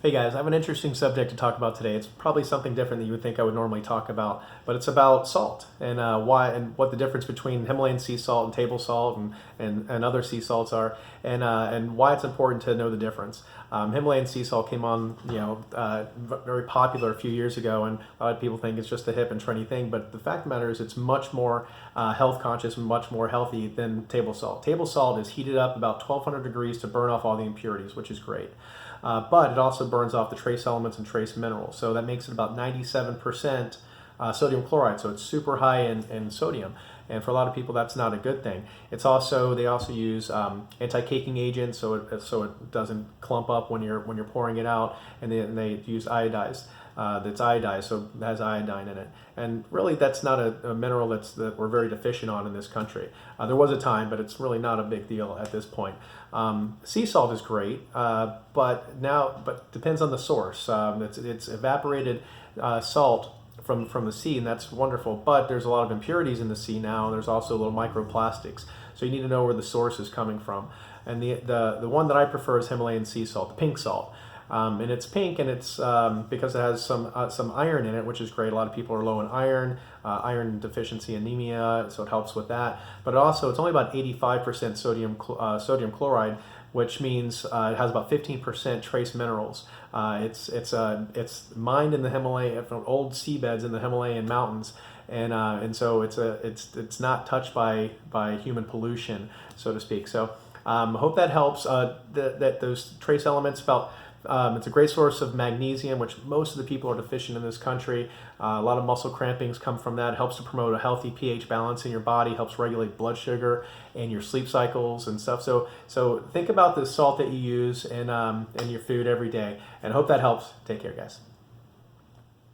Hey guys, I have an interesting subject to talk about today. It's probably something different than you would think I would normally talk about, but it's about salt and why and what the difference between Himalayan sea salt and table salt and other sea salts are, and why it's important to know the difference. Himalayan sea salt came on, very popular a few years ago, and a lot of people think it's just a hip and trendy thing. But the fact of the matter is, it's much more health conscious and much more healthy than table salt. Table salt is heated up about 1200 degrees to burn off all the impurities, which is great. But it also burns off the trace elements and trace minerals. So that makes it about 97% sodium chloride. So it's super high in sodium. And for a lot of people, that's not a good thing. They also use anti-caking agents, so it doesn't clump up when you're pouring it out. And they use iodized. That's iodized, so it has iodine in it. And really, that's not a mineral that we're very deficient on in this country. There was a time, but it's really not a big deal at this point. Sea salt is great, but depends on the source. It's evaporated salt from the sea, and that's wonderful. But there's a lot of impurities in the sea now. And there's also little microplastics, so you need to know where the source is coming from. And the one that I prefer is Himalayan sea salt, the pink salt. And it's pink, and it's because it has some iron in it, which is great. A lot of people are low in iron, iron deficiency anemia, so it helps with that. But it's only about 85% sodium chloride, which means it has about 15% trace minerals. It's mined in the Himalaya from old seabeds in the Himalayan mountains, and so it's not touched by human pollution, so to speak. So hope that helps. That those trace elements it's a great source of magnesium, which most of the people are deficient in this country. A lot of muscle crampings come from that. It helps to promote a healthy pH balance in your body, helps regulate blood sugar and your sleep cycles and stuff. So think about the salt that you use in your food every day, and I hope that helps. Take care, guys.